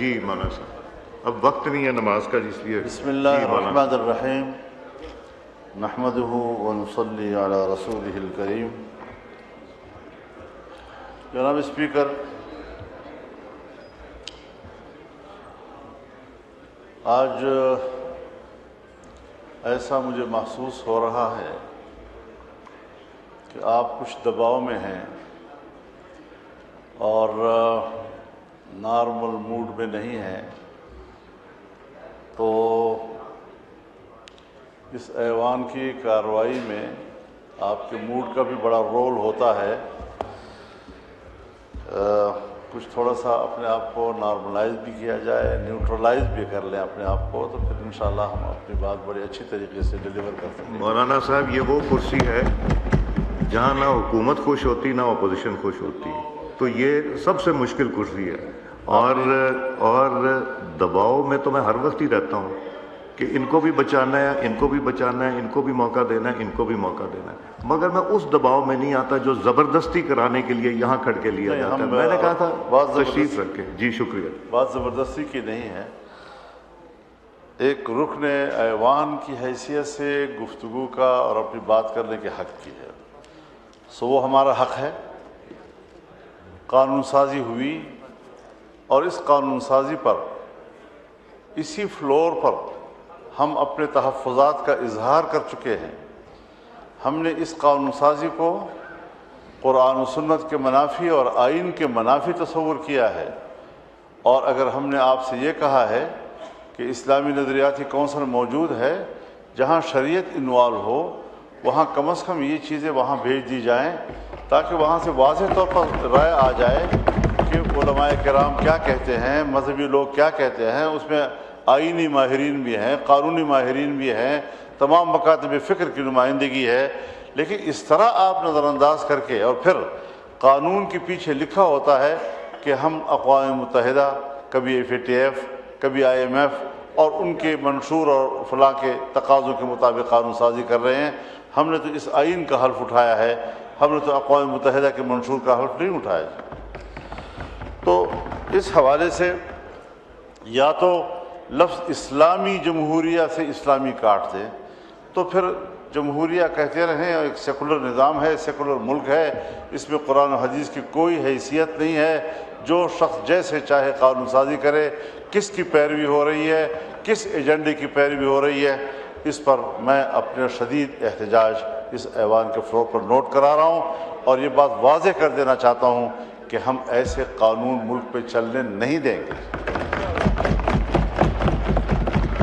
جی مولانا صاحب، اب وقت نہیں ہے نماز کا، اس لیے بسم اللہ الرحمن الرحیم، نحمدہ ونصلی علی رسولہ الکریم۔ جناب اسپیکر، آج ایسا مجھے محسوس ہو رہا ہے کہ آپ کچھ دباؤ میں ہیں اور نارمل موڈ میں نہیں ہیں، تو اس ایوان کی کارروائی میں آپ کے موڈ کا بھی بڑا رول ہوتا ہے۔ کچھ تھوڑا سا اپنے آپ کو نارملائز بھی کیا جائے، نیوٹرلائز بھی کر لیں اپنے آپ کو، تو پھر انشاءاللہ ہم اپنی بات بڑی اچھی طریقے سے ڈیلیور کر سکیں۔ مولانا صاحب، یہ وہ کرسی ہے جہاں نہ حکومت خوش ہوتی نہ اپوزیشن خوش ہوتی، تو یہ سب سے مشکل کرسی ہے، اور دباؤ میں تو میں ہر وقت ہی رہتا ہوں کہ ان کو بھی بچانا ہے، ان کو بھی بچانا ہے، ان کو بھی موقع دینا ہے، ان کو بھی موقع دینا ہے، مگر میں اس دباؤ میں نہیں آتا جو زبردستی کرانے کے لیے یہاں کھڑ کے لیا جاتا ہے۔ میں نے کہا تھا تشریف رکھیں۔ جی شکریہ۔ بات زبردستی کی نہیں ہے، ایک رکن ایوان کی حیثیت سے گفتگو کا اور اپنی بات کرنے کے حق کی ہے، سو وہ ہمارا حق ہے۔ قانون سازی ہوئی اور اس قانون سازی پر، اسی فلور پر ہم اپنے تحفظات کا اظہار کر چکے ہیں۔ ہم نے اس قانون سازی کو قرآن و سنت کے منافی اور آئین کے منافی تصور کیا ہے، اور اگر ہم نے آپ سے یہ کہا ہے کہ اسلامی نظریاتی کونسل موجود ہے جہاں شریعت انوالو ہو، وہاں کم از کم یہ چیزیں وہاں بھیج دی جائیں تاکہ وہاں سے واضح طور پر رائے آ جائے کہ علماء کرام کیا کہتے ہیں، مذہبی لوگ کیا کہتے ہیں۔ اس میں آئینی ماہرین بھی ہیں، قانونی ماہرین بھی ہیں، تمام مکاتب فکر کی نمائندگی ہے، لیکن اس طرح آپ نظر انداز کر کے اور پھر قانون کے پیچھے لکھا ہوتا ہے کہ ہم اقوام متحدہ، کبھی FATF، کبھی IMF اور ان کے منشور اور فلاں کے تقاضوں کے مطابق قانون سازی کر رہے ہیں۔ ہم نے تو اس آئین کا حلف اٹھایا ہے، ہم نے تو اقوام متحدہ کے منشور کا حلف نہیں اٹھایا۔ تو اس حوالے سے یا تو لفظ اسلامی جمہوریہ سے اسلامی کاٹ دیں، تو پھر جمہوریہ کہتے رہیں، ایک سیکولر نظام ہے، سیکولر ملک ہے، اس میں قرآن و حدیث کی کوئی حیثیت نہیں ہے، جو شخص جیسے چاہے قانون سازی کرے۔ کس کی پیروی ہو رہی ہے، کس ایجنڈے کی پیروی ہو رہی ہے، اس پر میں اپنے شدید احتجاج اس ایوان کے فلور پر نوٹ کرا رہا ہوں، اور یہ بات واضح کر دینا چاہتا ہوں کہ ہم ایسے قانون ملک پہ چلنے نہیں دیں گے۔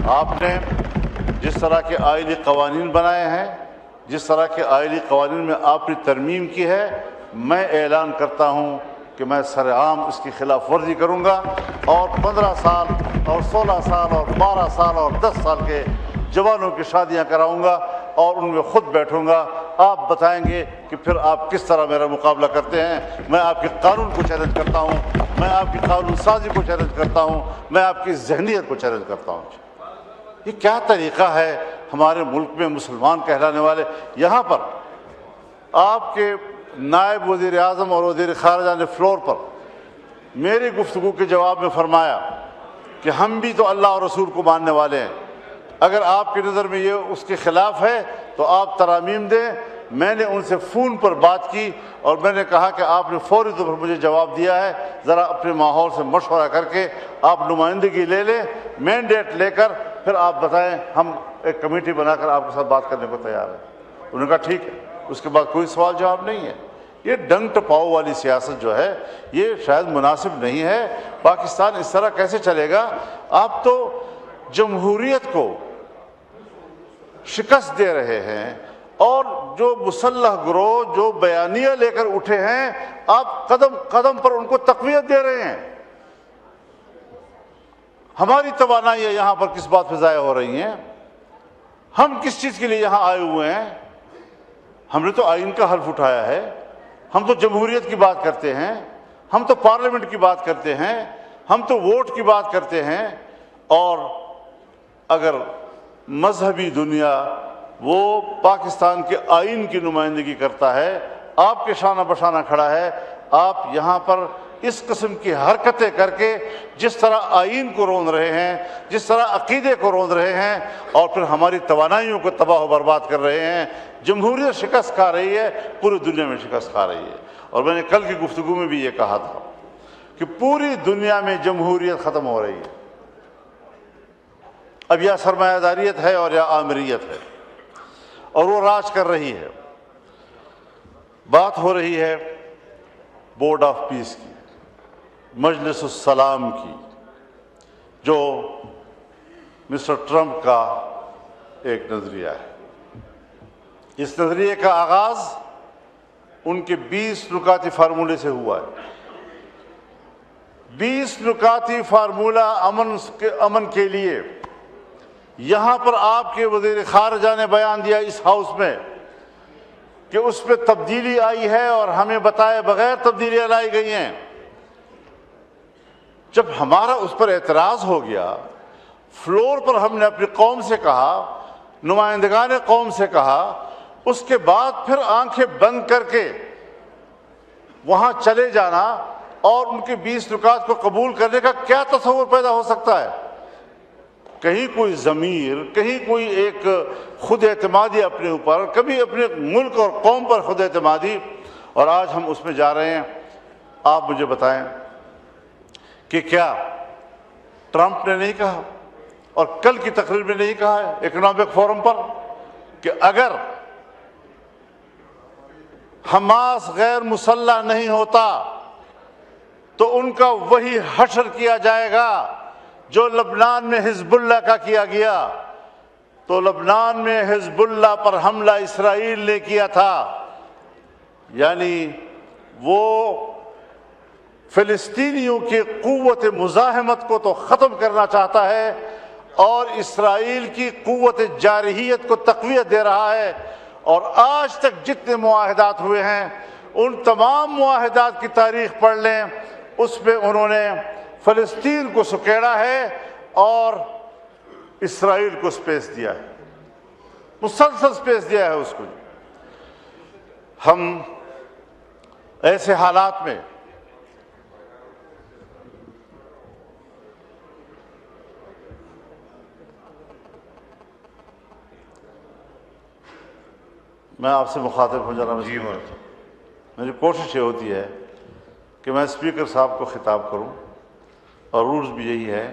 آپ نے جس طرح کے آئینی قوانین بنائے ہیں، جس طرح کے آئینی قوانین میں آپ نے ترمیم کی ہے، میں اعلان کرتا ہوں کہ میں سرعام اس کی خلاف ورزی کروں گا، اور 15 سال اور 16 سال اور 12 سال اور 10 سال کے جوانوں کی شادیاں کراؤں گا اور ان میں خود بیٹھوں گا۔ آپ بتائیں گے کہ پھر آپ کس طرح میرا مقابلہ کرتے ہیں۔ میں آپ کے قانون کو چیلنج کرتا ہوں، میں آپ کی قانون سازی کو چیلنج کرتا ہوں، میں آپ کی ذہنیت کو چیلنج کرتا ہوں۔ یہ کیا طریقہ ہے ہمارے ملک میں مسلمان کہلانے والے؟ یہاں پر آپ کے نائب وزیر اعظم اور وزیر خارجہ نے فلور پر میری گفتگو کے جواب میں فرمایا کہ ہم بھی تو اللہ اور رسول کو ماننے والے ہیں، اگر آپ کی نظر میں یہ اس کے خلاف ہے تو آپ ترامیم دیں۔ میں نے ان سے فون پر بات کی اور میں نے کہا کہ آپ نے فوری طور پر مجھے جواب دیا ہے، ذرا اپنے ماحول سے مشورہ کر کے آپ نمائندگی لے لیں، مینڈیٹ لے کر پھر آپ بتائیں، ہم ایک کمیٹی بنا کر آپ کے ساتھ بات کرنے کو تیار ہیں۔ انہوں نے کہا ٹھیک ہے، اس کے بعد کوئی سوال جواب نہیں ہے۔ یہ ڈنگ ٹپاؤ والی سیاست جو ہے یہ شاید مناسب نہیں ہے۔ پاکستان اس طرح کیسے چلے گا؟ آپ تو جمہوریت کو شکست دے رہے ہیں، اور جو مسلح گروہ جو بیانیہ لے کر اٹھے ہیں، آپ قدم قدم پر ان کو تقویت دے رہے ہیں۔ ہماری توانائیاں یہاں پر کس بات پہ ضائع ہو رہی ہیں؟ ہم کس چیز کے لیے یہاں آئے ہوئے ہیں؟ ہم نے تو آئین کا حلف اٹھایا ہے، ہم تو جمہوریت کی بات کرتے ہیں، ہم تو پارلیمنٹ کی بات کرتے ہیں، ہم تو ووٹ کی بات کرتے ہیں۔ اور اگر مذہبی دنیا وہ پاکستان کے آئین کی نمائندگی کرتا ہے، آپ کے شانہ بشانہ کھڑا ہے، آپ یہاں پر اس قسم کی حرکتیں کر کے جس طرح آئین کو روند رہے ہیں، جس طرح عقیدے کو روند رہے ہیں اور پھر ہماری توانائیوں کو تباہ و برباد کر رہے ہیں، جمہوریت شکست کھا رہی ہے، پوری دنیا میں شکست کھا رہی ہے۔ اور میں نے کل کی گفتگو میں بھی یہ کہا تھا کہ پوری دنیا میں جمہوریت ختم ہو رہی ہے، اب یا سرمایہ داریت ہے اور یا آمریت ہے، اور وہ راج کر رہی ہے۔ بات ہو رہی ہے بورڈ آف پیس کی، مجلس السلام کی، جو مسٹر ٹرمپ کا ایک نظریہ ہے۔ اس نظریے کا آغاز ان کے 20 نکاتی فارمولے سے ہوا ہے۔ 20 نکاتی فارمولہ امن کے لیے یہاں پر آپ کے وزیر خارجہ نے بیان دیا اس ہاؤس میں کہ اس پہ تبدیلی آئی ہے اور ہمیں بتائے بغیر تبدیلیاں لائی گئی ہیں۔ جب ہمارا اس پر اعتراض ہو گیا، فلور پر ہم نے اپنی قوم سے کہا، نمائندگان قوم سے کہا، اس کے بعد پھر آنکھیں بند کر کے وہاں چلے جانا اور ان کے 20 نکات کو قبول کرنے کا کیا تصور پیدا ہو سکتا ہے؟ کہیں کوئی ضمیر، کہیں کوئی ایک خود اعتمادی اپنے اوپر، کبھی اپنے ملک اور قوم پر خود اعتمادی، اور آج ہم اس میں جا رہے ہیں۔ آپ مجھے بتائیں کہ کیا ٹرمپ نے نہیں کہا اور کل کی تقریر میں نہیں کہا ہے اکنامک فورم پر کہ اگر حماس غیر مسلح نہیں ہوتا تو ان کا وہی حشر کیا جائے گا جو لبنان میں حزب اللہ کا کیا گیا؟ تو لبنان میں حزب اللہ پر حملہ اسرائیل نے کیا تھا، یعنی وہ فلسطینیوں کی قوت مزاحمت کو تو ختم کرنا چاہتا ہے اور اسرائیل کی قوت جارحیت کو تقویت دے رہا ہے۔ اور آج تک جتنے معاہدات ہوئے ہیں ان تمام معاہدات کی تاریخ پڑھ لیں، اس میں انہوں نے فلسطین کو سکیڑا ہے اور اسرائیل کو سپیس دیا ہے، مسلسل سپیس دیا ہے اس کو۔ ہم ایسے حالات میں میں آپ سے مخاطب ہو جانا میری کوشش یہ ہوتی ہے کہ میں اسپیکر صاحب کو خطاب کروں اور رولز بھی یہی ہے۔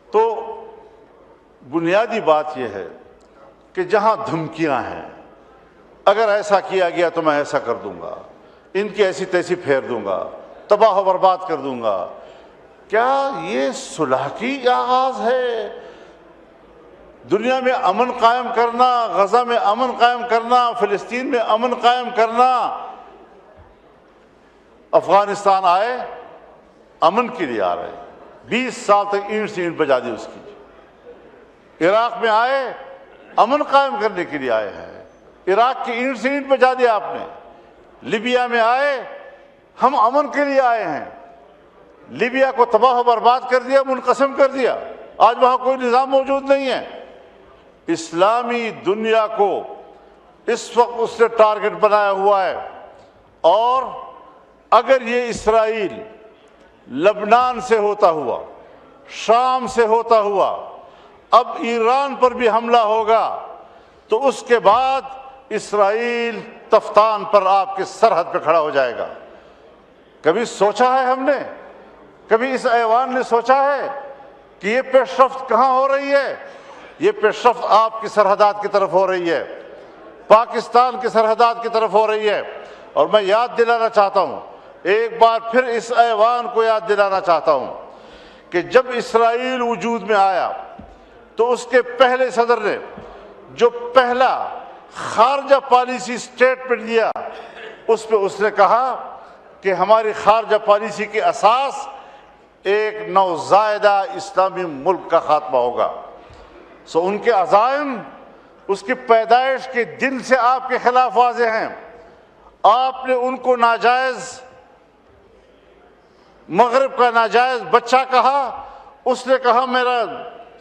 تو بنیادی بات یہ ہے کہ جہاں دھمکیاں ہیں، اگر ایسا کیا گیا تو میں ایسا کر دوں گا، ان کی ایسی تیسی پھیر دوں گا، تباہ و برباد کر دوں گا، کیا یہ صلح کی آغاز ہے؟ دنیا میں امن قائم کرنا، غزہ میں امن قائم کرنا، فلسطین میں امن قائم کرنا۔ افغانستان آئے امن کے لیے آ رہے، 20 سال تک اینٹ سے اینٹ بجا دی اس کی۔ عراق میں آئے امن قائم کرنے کے لیے آئے ہیں، عراق کی اینٹ سے اینٹ بجا دیا آپ نے۔ لیبیا میں آئے ہم امن کے لیے آئے ہیں، لیبیا کو تباہ و برباد کر دیا، منقسم کر دیا، آج وہاں کوئی نظام موجود نہیں ہے۔ اسلامی دنیا کو اس وقت اس نے ٹارگٹ بنایا ہوا ہے، اور اگر یہ اسرائیل لبنان سے ہوتا ہوا، شام سے ہوتا ہوا، اب ایران پر بھی حملہ ہوگا تو اس کے بعد اسرائیل تفتان پر آپ کے سرحد پہ کھڑا ہو جائے گا۔ کبھی سوچا ہے ہم نے، کبھی اس ایوان نے سوچا ہے کہ یہ پیش رفت کہاں ہو رہی ہے؟ یہ پیش رفت آپ کی سرحدات کی طرف ہو رہی ہے، پاکستان کی سرحدات کی طرف ہو رہی ہے۔ اور میں یاد دلانا چاہتا ہوں، ایک بار پھر اس ایوان کو یاد دلانا چاہتا ہوں کہ جب اسرائیل وجود میں آیا تو اس کے پہلے صدر نے جو پہلا خارجہ پالیسی سٹیٹمنٹ دیا، اس پہ اس نے کہا کہ ہماری خارجہ پالیسی کی اساس ایک نوزائیدہ اسلامی ملک کا خاتمہ ہوگا۔ سو ان کے عزائم اس کی پیدائش کے دن سے آپ کے خلاف واضح ہیں۔ آپ نے ان کو ناجائز، مغرب کا ناجائز بچہ کہا، اس نے کہا میرا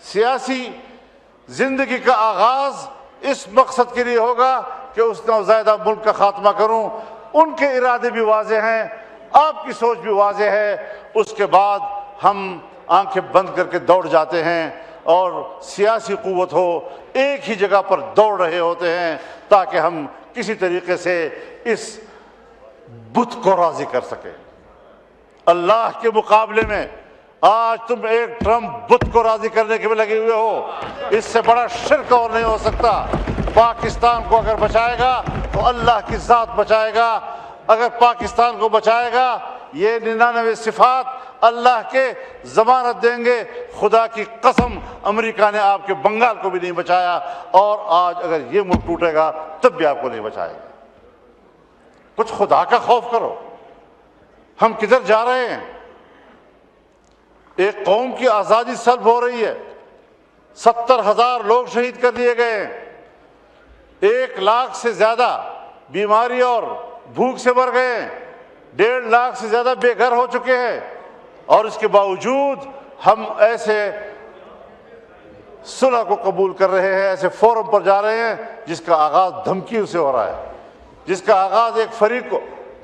سیاسی زندگی کا آغاز اس مقصد کے لیے ہوگا کہ اس نوزائیدہ ملک کا خاتمہ کروں۔ ان کے ارادے بھی واضح ہیں، آپ کی سوچ بھی واضح ہے، اس کے بعد ہم آنکھیں بند کر کے دوڑ جاتے ہیں اور سیاسی قوت ہو ایک ہی جگہ پر دوڑ رہے ہوتے ہیں تاکہ ہم کسی طریقے سے اس بت کو راضی کر سکیں۔ اللہ کے مقابلے میں آج تم ایک ٹرمپ بت کو راضی کرنے کے میں لگے ہوئے ہو، اس سے بڑا شرک اور نہیں ہو سکتا۔ پاکستان کو اگر بچائے گا تو اللہ کی ذات بچائے گا، اگر پاکستان کو بچائے گا یہ 99 صفات اللہ کے ضمانت دیں گے۔ خدا کی قسم امریکہ نے آپ کے بنگال کو بھی نہیں بچایا، اور آج اگر یہ ملک ٹوٹے گا تب بھی آپ کو نہیں بچائے گا۔ کچھ خدا کا خوف کرو، ہم کدھر جا رہے ہیں؟ ایک قوم کی آزادی سلب ہو رہی ہے، 70,000 لوگ شہید کر دیے گئے ہیں، 1 لاکھ سے زیادہ بیماری اور بھوک سے مر گئے ہیں، 1.5 لاکھ سے زیادہ بے گھر ہو چکے ہیں، اور اس کے باوجود ہم ایسے صلح کو قبول کر رہے ہیں، ایسے فورم پر جا رہے ہیں جس کا آغاز دھمکیوں سے ہو رہا ہے، جس کا آغاز ایک فریق کو۔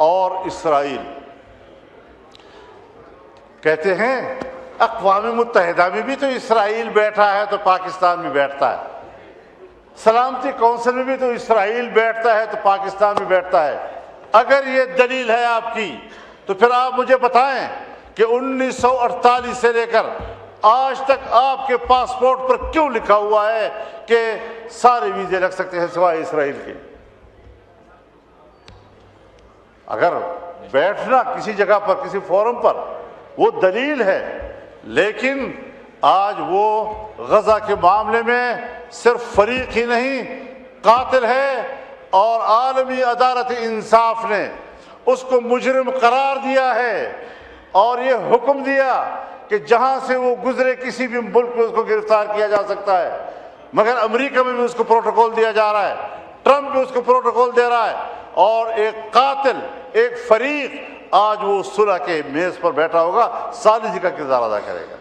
اور اسرائیل کہتے ہیں اقوام متحدہ میں بھی تو اسرائیل بیٹھا ہے تو پاکستان میں بیٹھتا ہے، سلامتی کونسل میں بھی تو اسرائیل بیٹھتا ہے تو پاکستان میں بیٹھتا ہے۔ اگر یہ دلیل ہے آپ کی تو پھر آپ مجھے بتائیں کہ 1948 سے لے کر آج تک آپ کے پاسپورٹ پر کیوں لکھا ہوا ہے کہ سارے ویزے لگ سکتے ہیں سوائے اسرائیل کے؟ اگر بیٹھنا کسی جگہ پر کسی فورم پر وہ دلیل ہے، لیکن آج وہ غزہ کے معاملے میں صرف فریق ہی نہیں قاتل ہے، اور عالمی عدالت انصاف نے اس کو مجرم قرار دیا ہے اور یہ حکم دیا کہ جہاں سے وہ گزرے کسی بھی ملک میں اس کو گرفتار کیا جا سکتا ہے۔ مگر امریکہ میں بھی اس کو پروٹوکول دیا جا رہا ہے، ٹرمپ بھی اس کو پروٹوکول دے رہا ہے، اور ایک قاتل، ایک فریق آج وہ صلح کے میز پر بیٹھا ہوگا، ثالثی کا کردار ادا کرے گا۔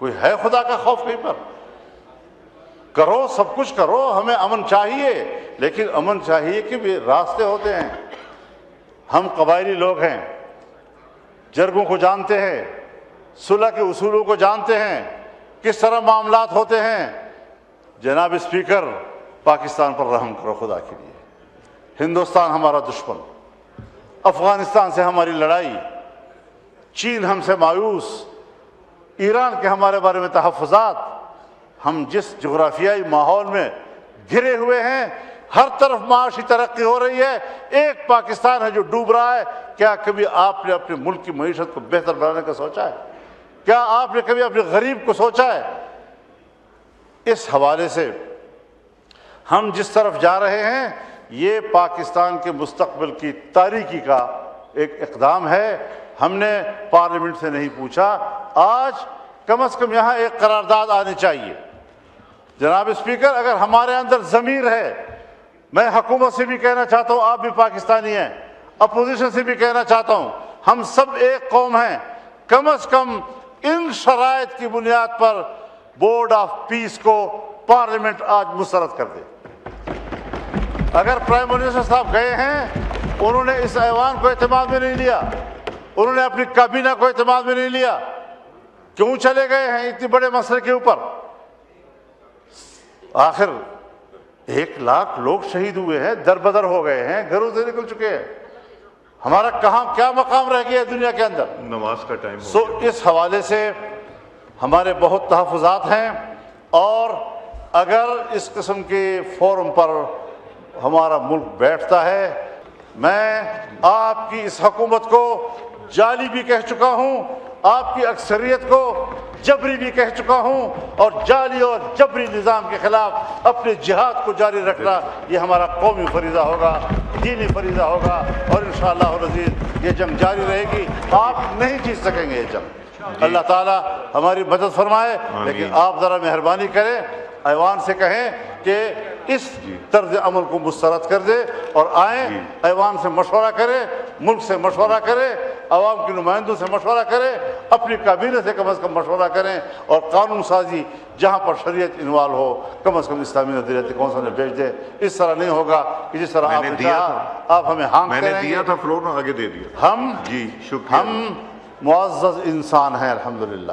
کوئی ہے خدا کا خوف کہیں پر؟ کرو، سب کچھ کرو، ہمیں امن چاہیے، لیکن امن چاہیے کہ بھی راستے ہوتے ہیں۔ ہم قبائلی لوگ ہیں، جرگوں کو جانتے ہیں، صلح کے اصولوں کو جانتے ہیں، کس طرح معاملات ہوتے ہیں۔ جناب اسپیکر، پاکستان پر رحم کرو خدا کے لیے۔ ہندوستان ہمارا دشمن، افغانستان سے ہماری لڑائی، چین ہم سے مایوس، ایران کے ہمارے بارے میں تحفظات، ہم جس جغرافیائی ماحول میں گھرے ہوئے ہیں، ہر طرف معاشی ترقی ہو رہی ہے، ایک پاکستان ہے جو ڈوب رہا ہے۔ کیا کبھی آپ نے اپنے ملک کی معیشت کو بہتر بنانے کا سوچا ہے؟ کیا آپ نے کبھی اپنے غریب کو سوچا ہے؟ اس حوالے سے ہم جس طرف جا رہے ہیں یہ پاکستان کے مستقبل کی تاریکی کا ایک اقدام ہے۔ ہم نے پارلیمنٹ سے نہیں پوچھا، آج کم از کم یہاں ایک قرارداد آنی چاہیے۔ جناب اسپیکر، اگر ہمارے اندر ضمیر ہے، میں حکومت سے بھی کہنا چاہتا ہوں، آپ بھی پاکستانی ہیں، اپوزیشن سے بھی کہنا چاہتا ہوں، ہم سب ایک قوم ہیں، کم از کم ان شرائط کی بنیاد پر بورڈ آف پیس کو پارلیمنٹ آج مسترد کر دے۔ اگر پرائم منسٹر صاحب گئے ہیں، انہوں نے اس ایوان کو اعتماد میں نہیں لیا، انہوں نے اپنی کابینہ کو اعتماد میں نہیں لیا، کیوں چلے گئے ہیں اتنے بڑے مسئلے کے اوپر؟ آخر 1 لاکھ لوگ شہید ہوئے ہیں، در بدر ہو گئے ہیں، گھروں سے نکل چکے ہیں، ہمارا کہاں کیا مقام رہ گیا ہے دنیا کے اندر؟ نماز کا ٹائم ہو گیا۔ اس حوالے سے ہمارے بہت تحفظات ہیں، اور اگر اس قسم کے فورم پر ہمارا ملک بیٹھتا ہے، میں آپ کی اس حکومت کو جعلی بھی کہہ چکا ہوں، آپ کی اکثریت کو جبری بھی کہہ چکا ہوں، اور جعلی اور جبری نظام کے خلاف اپنے جہاد کو جاری رکھنا یہ ہمارا قومی فریضہ ہوگا، دینی فریضہ ہوگا، اور انشاءاللہ العزیز یہ جنگ جاری رہے گی، آپ نہیں جیت سکیں گے یہ جنگ۔ اللہ تعالیٰ ہماری مدد فرمائے، لیکن آپ ذرا مہربانی کریں، ایوان سے کہیں کہ اس طرز عمل کو مسترد کر دے، اور آئیں ایوان سے مشورہ کریں، ملک سے مشورہ کریں، عوام کے نمائندوں سے مشورہ کریں، اپنی کابینہ سے کم از کم مشورہ کریں، اور قانون سازی جہاں پر شریعت انوالو ہو کم از کم اسلامی نظریاتی کونسل میں بھیج دیں۔ اس طرح نہیں ہوگا کہ جس طرح آپ میں نے نے دیا چاہا آپ ہمیں ہانکتے میں نے رہیں گے۔ دیا تھا فلور میں، آگے دے دیا۔ ہم جی شکریہ۔ معزز انسان ہیں الحمدللہ۔